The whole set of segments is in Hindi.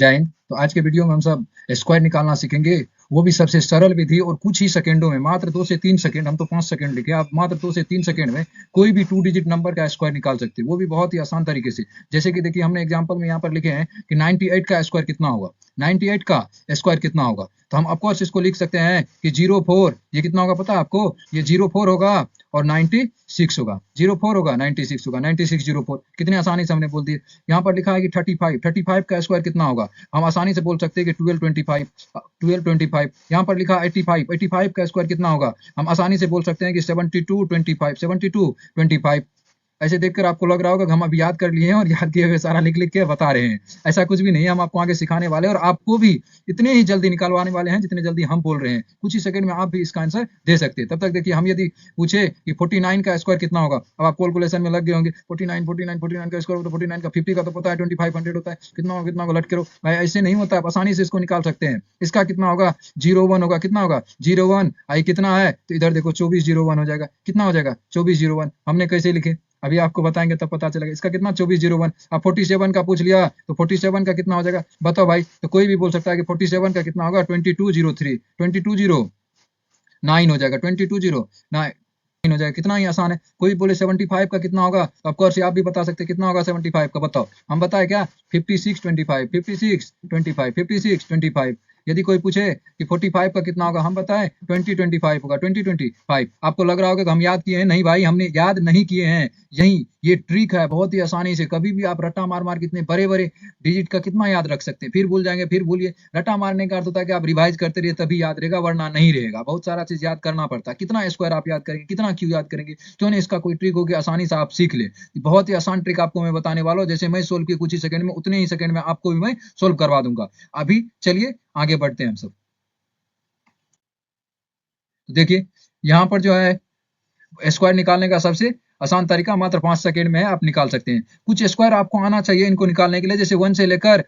जय हिंद। तो आज के वीडियो में हम सब स्क्वायर निकालना सीखेंगे, वो भी सबसे सरल विधि और कुछ ही सेकंडों में, मात्र 2 से 3 सेकंड, हम तो 5 सेकंड लिखे, आप मात्र 2 से 3 सेकंड में कोई भी 2 डिजिट नंबर का स्क्वायर निकाल सकते हैं, वो भी बहुत ही आसान तरीके से। जैसे कि देखिए, हमने एग्जांपल में यहाँ पर लिखे हैं कि 98 का स्क्वायर कितना होगा, 98 का स्क्वायर कितना होगा। तो हम ऑफकोर्स इसको लिख सकते हैं कि 04, ये कितना होगा पता है आपको, ये 04 होगा और 96 होगा, 04 होगा 96 होगा, 9604, कितने आसानी से हमने बोल दिए। यहाँ पर लिखा है कि 35 का स्क्वायर कितना होगा, हम आसानी से बोल सकते हैं कि 1225। यहाँ पर लिखा 85 का स्क्वायर कितना होगा, हम आसानी से बोल सकते हैं कि 7225। ऐसे देखकर आपको लग रहा होगा कि हम अब याद कर लिए हैं और याद किए हुए सारा लिख लिख के बता रहे हैं। ऐसा कुछ भी नहीं है, हम आपको आगे सिखाने वाले हैं और आपको भी इतने ही जल्दी निकालवाने वाले हैं जितने जल्दी हम बोल रहे हैं। कुछ ही सेकंड में आप भी इसका आंसर दे सकते हैं। तब तक देखिए, हम यदि पूछे कि 49 का स्क्वायर कितना होगा, अब आप कैलकुलेशन में लग गए होंगे। 49 का स्क्वायर, तो 49 का 50 का तो पता है 2500 होता है, कितना होगा लट करो भाई, ऐसे नहीं होता है, आसानी से इसको निकाल सकते हैं। इसका कितना होगा, 01 होगा, कितना होगा 01, आई कितना है तो इधर देखो 2401 हो जाएगा, कितना हो जाएगा 2401। हमने कैसे लिखे अभी आपको बताएंगे तब पता चलेगा। इसका कितना 2401। अब 47 का पूछ लिया तो 47 का कितना हो जाएगा बताओ भाई, तो कोई भी बोल सकता है कि 47 का कितना होगा 2203, 2209 हो जाएगा, 2209 हो जाएगा, कितना ही आसान है। कोई बोले 75 का कितना होगा, तो ऑफकोर्स आप भी बता सकते हैं कितना होगा 75 का, बताओ हम बताए क्या, 5625। यदि कोई पूछे कि 45 का कितना होगा, हम बताएं 2025 होगा, 2025। आपको लग रहा होगा कि हम याद किए हैं, नहीं भाई हमने याद नहीं किए हैं, यही ये ट्रिक है, बहुत ही आसानी से कभी भी आप रट्टा मार मार के इतने बड़े बड़े डिजिट का कितना याद रख सकते हैं, फिर भूल जाएंगे, फिर भूलिए। रट्टा मारने का अर्थ होता है कि आप रिवाइज करते रहिए तभी याद रहेगा, वरना नहीं रहेगा। बहुत सारा चीज याद करना पड़ता है, कितना स्क्वायर आप याद करेंगे, कितना क्यों याद करेंगे, क्यों नहीं इसका कोई ट्रिक हो कि आसानी से आप सीख ले। बहुत ही आसान ट्रिक आपको मैं बताने वाला हूँ, जैसे मैं सोल्व किया कुछ ही सेकंड में, उतने ही सेकंड में आपको भी मैं सोल्व करवा दूंगा। अभी चलिए आगे बढ़ते हैं हम सब। देखिए यहाँ पर जो है स्क्वायर निकालने का सबसे आसान तरीका मात्र 5 सेकंड में है, आप निकाल सकते हैं। कुछ स्क्वायर आपको आना चाहिए इनको निकालने के लिए, जैसे 1 से लेकर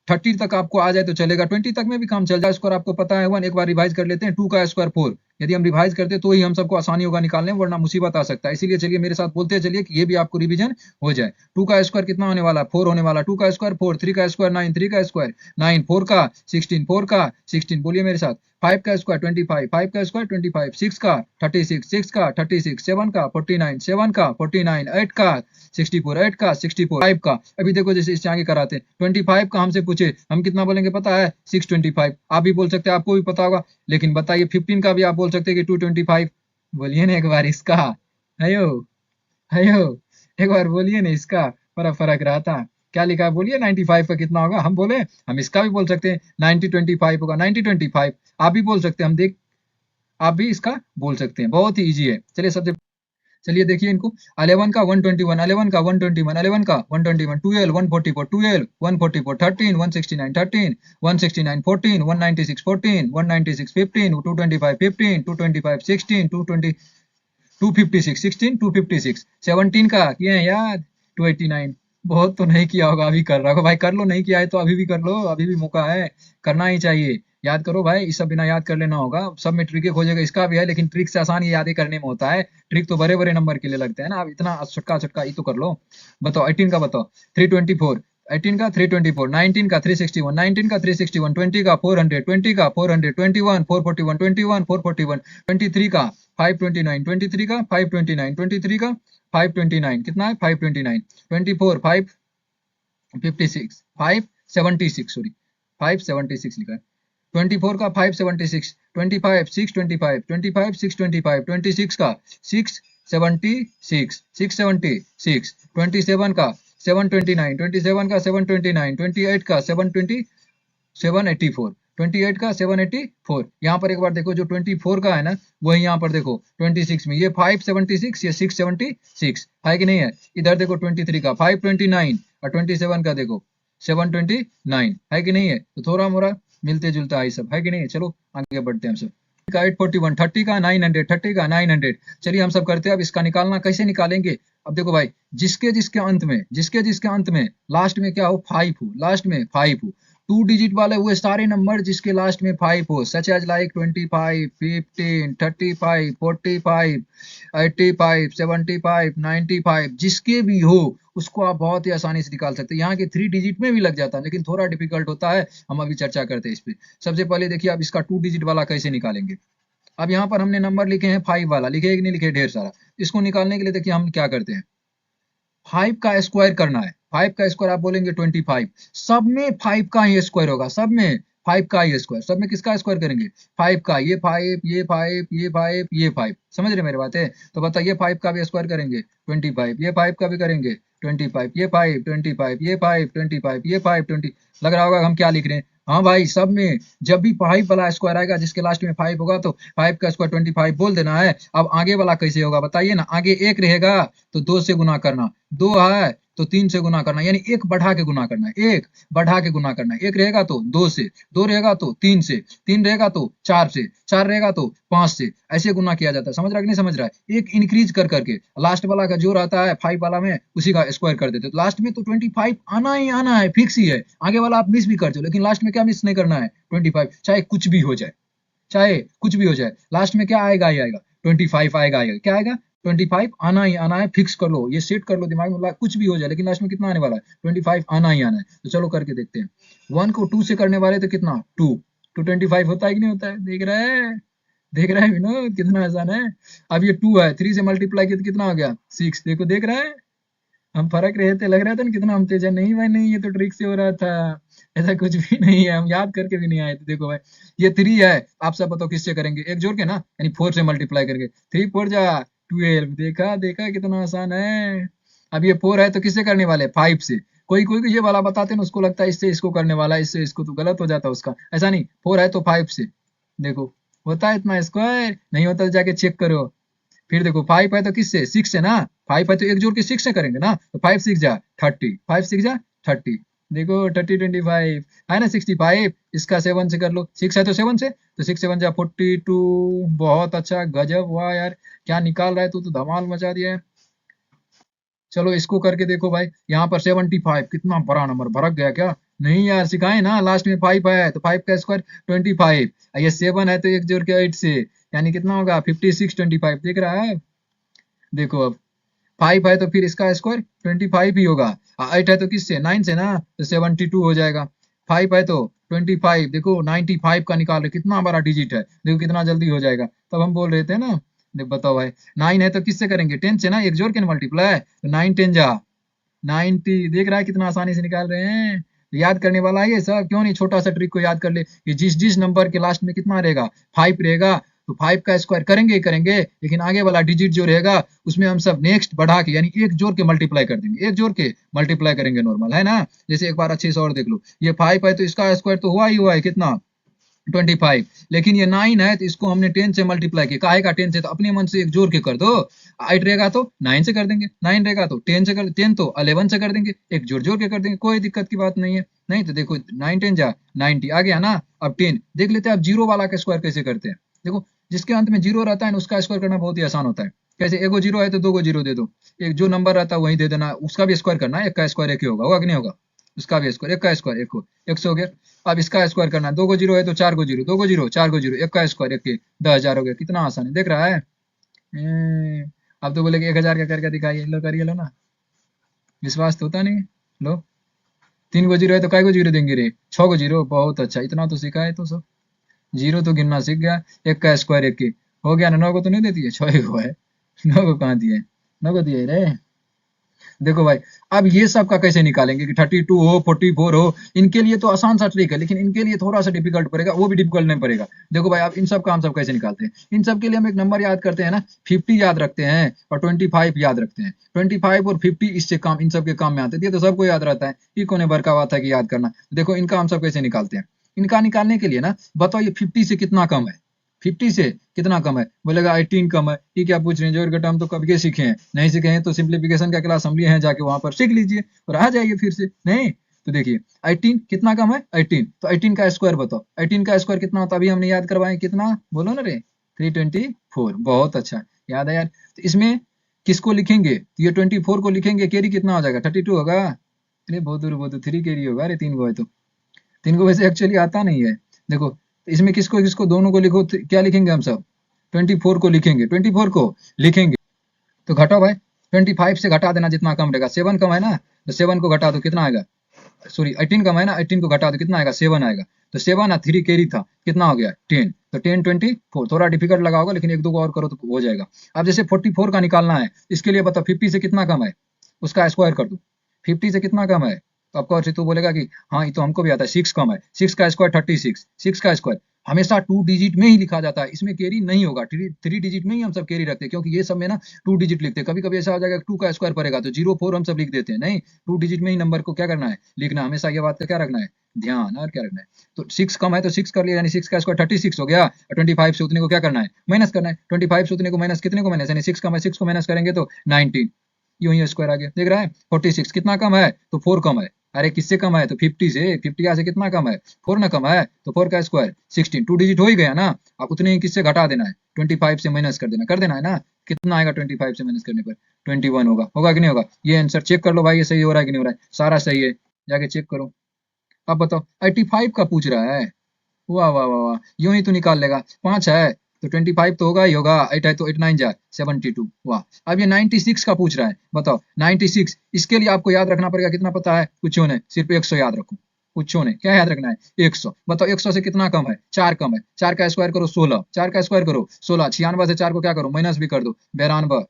30 तक आपको आ जाए तो चलेगा, 20 तक में भी काम चल जाए। स्क्वायर आपको पता है 1, एक बार रिवाइज कर लेते हैं। 2 का स्क्वायर 4, यदि हम रिवाइज करते तो ही हम सबको आसानी होगा निकालने में, वरना मुसीबत आ सकता है। इसीलिए चलिए मेरे साथ बोलते चलिए कि ये भी आपको रिवीजन हो जाए। 2 का स्क्वायर कितना होने वाला, 4 होने वाला, 2 का स्क्वायर 4, 3 का स्क्वायर 9, 3 का स्क्वायर 9, 4 का 16, 4 का 16, बोलिए मेरे साथ। 5 का स्क्वायर 25, 5 का स्क्वायर 25, 6 का 36, 6 का 36, 7 का 49, 7 का 49, 8 का 64, 8 का 64, 5 का, अभी देखो जैसे इससे आगे कराते हैं, 25 का हमसे पूछे हम कितना बोलेंगे पता है, 625। आप भी बोल सकते हैं, आपको भी पता होगा, लेकिन बताइए 15 का भी आप बोल सकते हैं कि 225। बोलिए ना एक बार इसका, हेयो हेयो, एक बार बोलिए ना इसका, फर्क फर्क रहता। क्या लिखा है बोलिए, 95 का कितना होगा, हम बोले हम इसका भी बोल सकते हैं 9025 होगा, 9025 आप भी बोल सकते हैं, हम देख आप भी इसका बोल सकते हैं, बहुत ही इजी है। चलिए सबसे चलिए देखिए इनको, 11 का 121, 11 का 121, 11 का 121, 12 144, 12 144, 13 169, 13 169, 14 196, 14 196, 15 225, 15 225, 16 220, 256, 16 256, 17 का किए हैं याद 289। बहुत तो नहीं किया होगा, अभी कर रहा होगा भाई, कर लो, नहीं किया है तो अभी भी कर लो, अभी भी मौका है, करना ही चाहिए। याद करो भाई, इस सब बिना याद कर लेना होगा, सब में ट्रिक खोजेगा, इसका भी है, लेकिन ट्रिक से आसान ये यादें करने में होता है, ट्रिक तो बड़े बड़े नंबर के लिए लगते हैं ना। अब इतना छटका छटका ये तो कर लो। बताओ 18 का बताओ 324, 18 का 324, 19 का 361, 19 का 361, 20 का 400, 20 का 400, 21 441, 21 441, 23 का 529, 23 का 529, 23 का 529, कितना है 529, 24 556, 576, सॉरी 576 लिखा है, 24 का 576, 25 625, 25 625, 26 का 676, 676, 27 का 729, 27 का 729, 28 का 720, 784, 28 का 784। यहाँ पर एक बार देखो, जो 24 का है ना, वही यहाँ पर देखो 26 में, ये 576, ये 676 है कि नहीं है। इधर देखो 23 का 529 और 27 का देखो 729 है कि नहीं है। तो थोड़ा मोड़ा मिलते जुलता है सब, है कि नहीं है। चलो आगे बढ़ते हैं हम सब। का 841, 30 का 900, 30 का 900। चलिए हम सब करते हैं। अब इसका निकालना कैसे निकालेंगे, अब देखो भाई, जिसके जिसके अंत में लास्ट में क्या हो 5 हो, लास्ट में 5 हो, टू डिजिट वाले वो सारे नंबर जिसके लास्ट में 5 हो, सच एज लाइक 25, 15, 35, 45, 85, 75, 95, जिसके भी हो उसको आप बहुत ही आसानी से निकाल सकते हैं। यहाँ के 3 डिजिट में भी लग जाता है, लेकिन थोड़ा डिफिकल्ट होता है, हम अभी चर्चा करते हैं इस पे। सबसे पहले देखिए आप इसका 2 डिजिट वाला कैसे निकालेंगे। अब यहाँ पर हमने नंबर लिखे हैं 5 वाला, लिखे कि नहीं लिखे ढेर सारा। इसको निकालने के लिए देखिए हम क्या करते हैं, 5 का स्क्वायर करना है। 5 का स्क्वायर आप बोलेंगे 25, सब में 5 का ही स्क्वायर होगा, सब में 5 का ही स्क्वायर। सब में किसका स्क्वायर करेंगे, 5 का। ये 5, ये 5, ये 5, ये 5, समझ रहे मेरी बात है। तो बताइए 5 का भी स्क्वायर करेंगे 25, ये 5 का भी करेंगे 25, ये 5 25, ये 5 25, ये 5 20। लग रहा होगा हम क्या लिख रहे हैं। हाँ भाई, सब में जब भी 5 वाला स्क्वायर आएगा जिसके लास्ट में 5 होगा तो 5 का स्क्वायर 25 बोल देना है। अब आगे वाला कैसे होगा बताइए ना। आगे 1 रहेगा तो 2 से गुना करना, 2 है तो 3 से गुना करना, यानी 1 बढ़ा के गुना करना है, 1 बढ़ा के गुना करना है। 1 रहेगा तो 2 से, 2 रहेगा तो 3 से, 3 रहेगा तो 4 से, 4 रहेगा तो 5 से, ऐसे गुना किया जाता है। समझ रहा है कि नहीं समझ रहा है। एक इंक्रीज कर करके लास्ट वाला का जो रहता है 5 वाला में उसी का स्क्वायर कर देते। तो लास्ट में तो 25 आना ही आना है, फिक्स ही है। आगे वाला आप मिस भी कर दो, लेकिन लास्ट में क्या मिस नहीं करना है, 25, चाहे कुछ भी हो जाए, चाहे कुछ भी हो जाए, लास्ट में क्या आएगा ही आएगा, 25 आएगा आएगा। क्या आएगा, 25 आना ही आना है, फिक्स कर लो, ये सेट कर लो दिमाग में, कुछ भी हो जाए लेकिन लास्ट में कितना आने वाला है, 25 आना ही आना है। तो चलो करके देखते हैं। 1 को 2 से करने वाले तो कितना, 2 to 25 होता है कि नहीं होता है। देख रहा है, देख रहा है विनोद कितना आसान है। अब ये 2 है, 3 से मल्टीप्लाई किया तो कितना हो गया, 6। देखो देख रहा है, हम फर्क रहे थे, लग रहा था ना कितना हम तेज है। नहीं भाई नहीं, ये तो ट्रिक से हो रहा था, ऐसा कुछ भी नहीं है, हम याद करके भी नहीं आए थे। देखो भाई ये 3 है, आप सब बताओ किससे करेंगे, एक जोड़ के ना, यानी 4 से मल्टीप्लाई करके, 3 4 जा 12। देखा देखा कितना आसान है। अब ये 4 है तो किससे करने वाले, 5 से। कोई कोई ये वाला बताते ना, उसको लगता है इससे इसको करने वाला है, इससे इसको, तो गलत हो जाता है उसका। ऐसा नहीं, 4 है तो 5 से। देखो होता है इतना स्क्वायर, नहीं होता तो जाके चेक करो। फिर देखो 5 है तो किससे, 6 से ना। 5 है तो एक जोड़ के 6 से करेंगे ना, तो 5 6 जा 30, 5 6 जा 30। देखो 30 25 है ना 65। इसका 7 से कर लो, 6 है तो 7 से, तो 6 7 जा 42। बहुत अच्छा, गजब, वाह यार क्या निकाल रहा है, तू तो धमाल मचा दिया है। चलो इसको करके देखो भाई, यहाँ पर 75, कितना बड़ा नंबर, भड़क गया क्या। नहीं यार सिखाए ना, लास्ट में 5 है तो 5 का स्क्वायर 25, ये 7 है तो एक जोड़ के 8 से, यानी कितना होगा 56 25। देख रहा है, देखो अब 5 है तो फिर इसका स्क्वायर 25 ही होगा। 8 है तो किससे, 9 से ना, तो 72 हो जाएगा। 5 है तो 25, देखो 95 का निकाल रहे, कितना बड़ा डिजिट है, देखो कितना जल्दी हो जाएगा। तब हम बोल रहे थे ना। देख बताओ भाई, 9 है तो किससे करेंगे, 10 से ना, एक जोड़ के मल्टीप्लाई, तो 9 10 जा 90। देख रहा है कितना आसानी से निकाल रहे हैं। याद करने वाला है ये सब, क्यों नहीं छोटा सा ट्रिक को याद कर ले कि जिस जिस नंबर के लास्ट में कितना रहेगा, 5 रहेगा, तो 5 का स्क्वायर करेंगे ही करेंगे, लेकिन आगे वाला डिजिट जो रहेगा उसमें हम सब नेक्स्ट बढ़ा के, यानी एक जोड़ के मल्टीप्लाई कर देंगे, एक जोड़ के मल्टीप्लाई करेंगे, नॉर्मल है ना। जैसे एक बार अच्छे से और देख लो, ये 5 है तो इसका स्क्वायर तो हुआ ही कितना, 25। लेकिन ये 9 है तो इसको हमने 10 से मल्टीप्लाई किया, काहे का 10 से, तो अपने मन से एक जोड़ के कर दो। 8 रहेगा तो 9 से कर देंगे, 9 रहेगा तो 10 से कर, 10 तो 11 से कर देंगे, एक जोड़ जोड़ के कर देंगे, कोई दिक्कत की बात नहीं है। नहीं तो देखो 9 10 जा 90 आ गया ना। अब 10 देख लेते हैं, अब जीरो वाला का स्क्वायर कैसे करते हैं। देखो जिसके अंत में जीरो रहता है ना, उसका स्क्वायर करना बहुत ही आसान होता है। कैसे, एगो जीरो है तो 2 गो जीरो दे दो, एक जो नंबर रहता है वही दे देना, उसका भी स्क्वायर करना है, एक का स्क्वायर एक ही होगा, होगा कि नहीं होगा। उसका भी स्क्वायर, एक का स्क्वायर एक हो, 100 हो गया। अब इसका स्क्वायर करना है, 2 गो जीरो है तो 4 गो जीरो, 2 गो जीरो 4 गो जीरो, एक का स्क्वायर एक के, 10,000 हो गया। कितना आसान है, देख रहा है। अब तो बोले 1000 का करके दिखाइए, लो करिए, लो ना, विश्वास तो होता नहीं है। लो 3 गो जीरो है तो काय गो जीरो देंगे रे, 6 गो जीरो, बहुत अच्छा, इतना तो सीखा है तो सब, जीरो तो गिनना सीख गया। एक का स्क्वायर एक के हो गया ना, 9 को तो नहीं देती है, 6 को है, 9 को कहाँ दिया है, 9 को दिया रे। देखो भाई, अब ये सब का कैसे निकालेंगे कि 32 हो 44 हो, इनके लिए तो आसान सा ट्रिक है, लेकिन इनके लिए थोड़ा सा डिफिकल्ट पड़ेगा, वो भी डिफिकल्ट नहीं पड़ेगा। देखो भाई अब इन सब का हम सब कैसे निकालते हैं, इन सब के लिए हम एक नंबर याद करते हैं ना, 50 याद रखते हैं और 25 याद रखते हैं। 25 और 50 इससे काम, इन सब के काम में आते हैं, ये तो सबको याद रहता है, ये कोने भर का बात है कि याद करना। देखो इनका हम सब कैसे निकालते हैं, इनका निकालने के लिए ना बताओ ये 50 से कितना कम है, 50 से कितना कम है, बोलेगा 18 कम है। ये क्या पूछ रहे हैं, जोड़ घटा हम तो कब के सीखे हैं, नहीं सीखे हैं तो सिंप्लीफिकेशन का क्लास हम लिए हैं, जाके वहां पर सीख लीजिए और आ जाइए फिर से। नहीं तो देखिए 18 कितना कम है, 18, तो 18 का स्क्वायर बताओ, 18 का स्क्वायर कितना होता है, अभी हमने याद करवाए, कितना बोलो ना रे, 324। बहुत अच्छा याद है यार। तो इसमें किसको लिखेंगे, तो ये 24 को लिखेंगे, कैरी कितना हो जाएगा, 32 होगा। अरे बहुत दूर 3 कैरी होगा, अरे 3 गो है तो तो इनको वैसे एक्चुअली आता नहीं है। देखो इसमें किसको किसको दोनों को लिखो तो क्या लिखेंगे हम सब? 24 को लिखेंगे, 24 को लिखेंगे। तो घटाओ भाई, 25 से घटा देना जितना कम रहेगा। 7 कम है ना, तो 7 को घटा दो, कितना आएगा? सॉरी 18 कम है ना, 18 को घटा दो, कितना आएगा? 7 आएगा। तो 7 और 3 कैरी था, कितना हो गया? 10। तो 10 24, थोड़ा डिफिकल्ट लगा होगा लेकिन एक दो को और करो तो हो जाएगा। अब जैसे 44 का निकालना है, इसके लिए बताओ 50 से कितना कम है, उसका स्क्वायर कर दो। 50 से कितना कम है? तो आपका और तू बोलेगा कि हाँ ये तो हमको भी आता है, 6 कम है, 6 का स्क्वायर 36, 6 का स्क्वायर हमेशा 2 डिजिट में ही लिखा जाता है, इसमें कैरी नहीं होगा। 3 डिजिट में ही हम सब कैरी रखते हैं, क्योंकि ये सब में ना 2 डिजिट लिखते हैं। कभी कभी ऐसा हो जाएगा 2 का स्क्वायर पड़ेगा तो 04 हम सब लिख देते हैं, नहीं 2 डिजिट में ही नंबर को क्या करना है, लिखना। हमेशा ये बात का क्या रखना है, ध्यान। और क्या रखना है, तो 6 कम है तो 6 कर लिया, यानी 6 का स्क्वायर 36 हो गया। और 25 से उतने को क्या करना है, माइनस करना है। 25 से उतने को माइनस, कितने को माइनस, यानी 6 कम है, 6 को माइनस करेंगे तो 19, यूं ही स्क्वायर आ गया। देख रहा है 46 कितना कम है, तो 4 कम है। अरे किससे कम है, तो 50 से। 50 से कितना कम है, 4 ना कम है, तो 4 का स्क्वायर 16, 2 डिजिट हो ही गया ना। अब उतने ही किससे घटा देना है, 25 से माइनस कर देना है ना। कितना आएगा 25 से माइनस करने पर, 21 होगा। होगा कि नहीं होगा? ये आंसर चेक कर लो भाई, ये सही हो रहा है कि नहीं हो रहा है, सारा सही है, जाके चेक करो। अब बताओ 85 का पूछ रहा है, वाह वाह वाह वाह, यूं ही तो निकाल लेगा। 5 है तो 25 तो होगा ही होगा, 8 है तो 8 9 जा 72, वाह। अब ये 96 का पूछ रहा है, बताओ 96, इसके लिए आपको याद रखना पड़ेगा, कितना पता है, कुछ ने सिर्फ 100 याद रखो, कुछ ने क्या याद रखना है, 100। बताओ 100 से कितना कम है, 4 कम है, 4 का स्क्वायर करो 16, 4 का स्क्वायर करो 16, 96 से 4 को क्या करो, माइनस भी कर दो, 92,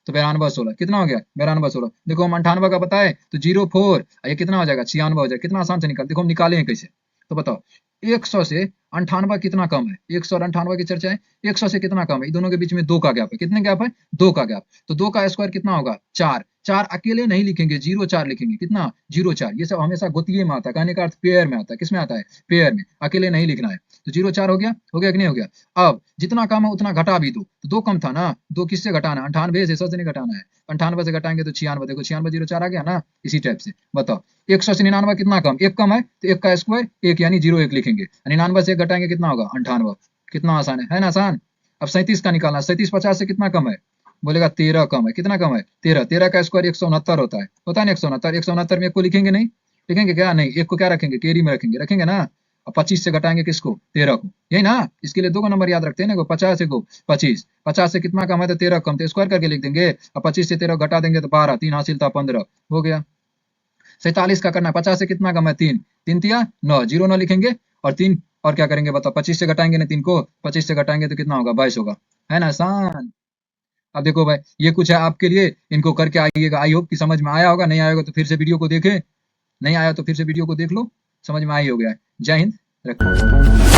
तो 92 16 कितना हो गया, 92 16। देखो हम 98 का बताए तो 04, ये कितना हो जाएगा, 96 हो जाएगा। कितना आसान से निकाल, देखो हम निकाले हैं कैसे, तो बताओ 100 से 98 कितना कम है, 100 और 98 की चर्चा है। 100 से कितना कम है, दोनों के बीच में 2 का गैप है, कितने गैप है, 2 का गैप। तो 2 का स्क्वायर कितना होगा, 4। 4 अकेले नहीं लिखेंगे, 04 लिखेंगे, कितना, 04। ये सब हमेशा गोतिये में आता है, कहने का अर्थ पेयर में आता है, किसमें आता है, पेयर में, अकेले नहीं लिखना है। तो 04 हो गया कि नहीं हो गया? अब जितना कम है उतना घटा भी दो, तो 2 कम था ना, 2 किससे घटाना है, 98 से, 100 से नहीं घटाना है। 98 से घटाएंगे तो 96, देखो 96 04 आ गया ना, इसी टाइप से। बताओ 100 से 99 कितना कम, 1 कम है तो 1 का स्क्वायर 1 यानी 01 लिखेंगे। 99 से 1 घटाएंगे कितना होगा, 98। कितना आसान है ना आसान। अब 37 का निकालना, 37 50 से कितना कम है, बोलेगा 13 कम है, कितना कम है, 13। 13 का स्क्वायर 169 होता है ना, 169। 169 में 1 को लिखेंगे नहीं, लिखेंगे क्या, नहीं, 1 को क्या रखेंगे, कैरी में रखेंगे, रखेंगे ना। अब 25 से घटाएंगे किसको, 13 को, यही ना। इसके लिए 2 का नंबर याद रखते हैं ना, 50 को 25, 50 से कितना कम है तो 13 कम, तो स्क्वायर करके लिख देंगे। अब 25 से 13 घटा देंगे तो 12, 3 हासिल था 15, हो गया। 47 का करना है, 50 से कितना कम है, 3, 3 तिया 9, 0 9 लिखेंगे और 3, और क्या करेंगे बताओ, 25 से घटाएंगे ना 3 को, 25 से घटाएंगे तो कितना होगा, 22 होगा, है ना आसान। अब देखो भाई ये कुछ है आपके लिए, इनको करके आइएगा, आई होप कि समझ में आया होगा। नहीं आया होगा तो फिर से वीडियो को देखे, नहीं आया तो फिर से वीडियो को देख लो, समझ में आई हो गया है। जय हिंद, रखो।